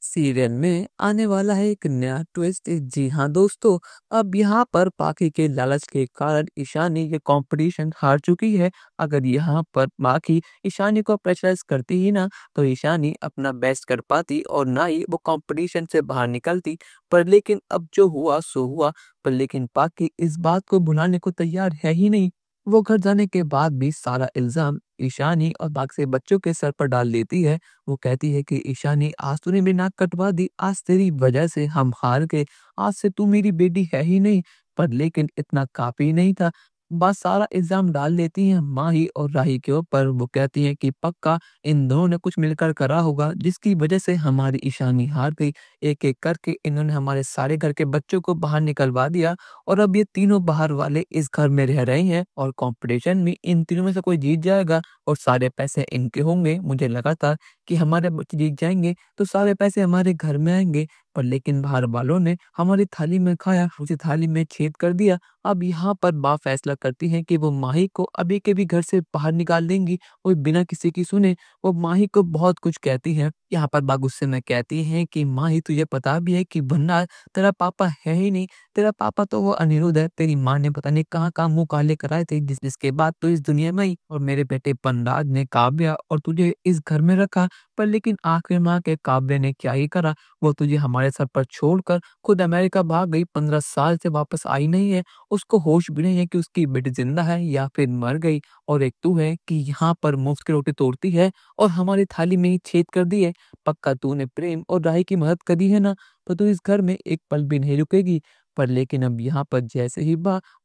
Serial में आने वाला है एक नया ट्विस्ट। जी हाँ दोस्तों, अब यहाँ पर पाखी के लालच के कारण ईशानी ये कंपटीशन हार चुकी है। अगर यहाँ पर पाखी ईशानी को प्रेशराइज करती ही ना, तो ईशानी अपना बेस्ट कर पाती और ना ही वो कंपटीशन से बाहर निकलती। पर लेकिन अब जो हुआ सो हुआ। पर लेकिन पाखी इस बात को भुलाने को तैयार है ही नहीं। वो घर जाने के बाद भी सारा इल्जाम ईशानी और बाकी से बच्चों के सर पर डाल देती है। वो कहती है कि ईशानी, आज तूने मेरी नाक कटवा दी, आज तेरी वजह से हम हार गए, आज से तू मेरी बेटी है ही नहीं। पर लेकिन इतना काफी नहीं था। बस सारा इल्जाम डाल देती हैं माही और राही के ऊपर। वो कहती हैं कि पक्का इन दोनों ने कुछ मिलकर करा होगा जिसकी वजह से हमारी ईशानी हार गई। एक एक करके इन्होंने हमारे सारे घर के बच्चों को बाहर निकलवा दिया और अब ये तीनों बाहर वाले इस घर में रह रहे हैं और कंपटीशन में इन तीनों में से कोई जीत जाएगा और सारे पैसे इनके होंगे। मुझे लगा था कि हमारे बच्चे जीत जाएँगे तो सारे पैसे हमारे घर में आएँगे, पर लेकिन बाहर वालों ने हमारी थाली में खाया, उसी थाली में छेद कर दिया। अब यहाँ पर माँ फैसला करती है कि वो माही को अभी के भी घर से बाहर निकाल देंगी और बिना किसी की सुने वो माही को बहुत कुछ कहती है। यहाँ पर माँ गुस्से में कहती है कि माही, तुझे पता भी है कि वरना तेरा पापा है ही नहीं, तेरा पापा तो वो अनिरुद्ध है। तेरी माँ ने पता नहीं कहाँ-कहाँ मुँह काले कराए थे जिसके बाद तू इस दुनिया में आई और मेरे बेटे पनराज ने काव्या और तुझे इस घर में रखा। पर लेकिन आखिर में आके काव्या ने क्या ही करा, वो तुझे हमारे सर पर छोड़कर खुद अमेरिका भाग गई, 15 साल से वापस आई नहीं है। उसको होश भी नहीं है कि उसकी बेटी ज़िंदा है या फिर मर गई। और एक तू है कि यहाँ पर मुफ्त की रोटी तोड़ती है और हमारी थाली में ही छेद कर दी है। पक्का तूने प्रेम और राही की मदद करी है ना, तो तू इस घर में एक पल भी नहीं रुकेगी। पर लेकिन अब यहाँ पर जैसे ही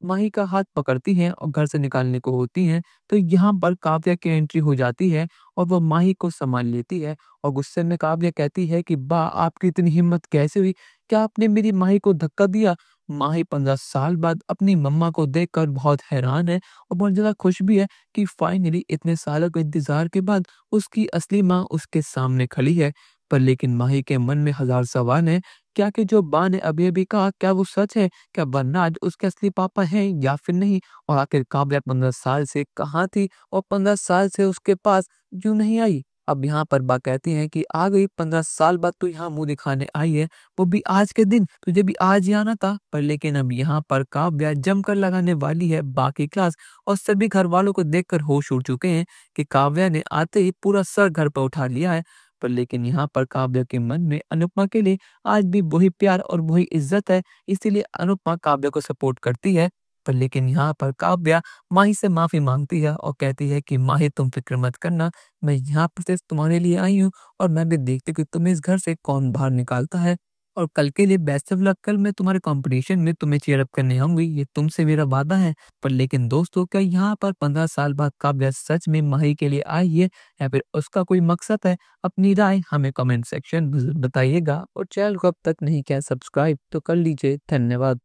माही का हाथ पकड़ती हैं और घर से निकालने को होती हैं, तो यहाँ पर काव्या की एंट्री हो जाती है और वो माही को संभाल लेती है और गुस्से में काव्या कहती है कि बा, आपकी इतनी हिम्मत कैसे हुई? क्या आपने मेरी माही को धक्का दिया? माही 15 साल बाद अपनी मम्मा को देखकर बहुत हैरान है और बहुत ज़्यादा खुश भी है कि फाइनली इतने सालों के इंतज़ार के बाद उसकी असली माँ उसके सामने खड़ी है। पर लेकिन माही के मन में हज़ार सवाल हैं। क्या कि जो बा ने अभी-अभी कहा, क्या वो सच है? क्या बरनार्ड उसके असली पापा हैं या फिर नहीं? और आखिर काव्या 15 साल से कहाँ थी और 15 साल से उसके पास क्यों नहीं आई? अब यहाँ पर बा कहती हैं कि आ गई, 15 साल बाद तू यहाँ मुँह दिखाने आई है, वो भी आज के दिन, तुझे भी आज ही आना था। पर लेकिन अब यहाँ पर काव्या जमकर लगाने वाली है बा की क्लास और सभी घरवालों को देखकर होश उड़ चुके हैं कि काव्या ने आते ही पूरा सर घर पर उठा लिया है। पर लेकिन यहाँ पर काव्या के मन में अनुपमा के लिए आज भी वही प्यार और वही इज्जत है, इसीलिए अनुपमा काव्या को सपोर्ट करती है। पर लेकिन यहाँ पर काव्या माही से माफ़ी माँगती है और कहती है कि माही, तुम फ़िक्र मत करना, मैं यहाँ पर सिर्फ़ तुम्हारे लिए आई हूँ और मैं भी देखती हूँ कि तुम्हें इस घर से कौन बाहर निकालता है। और कल के लिए बेस्ट ऑफ लक, कल मैं तुम्हारे कॉम्पिटिशन में तुम्हें चीयर अप करने आऊँगी, ये तुमसे मेरा वादा है। पर लेकिन दोस्तों, क्या यहाँ पर 15 साल बाद काव्या सच में माही के लिए आई है या फिर उसका कोई मकसद है? अपनी राय हमें कमेंट सेक्शन में बताइएगा और चैनल को अब तक नहीं किया सब्सक्राइब तो कर लीजिए। धन्यवाद।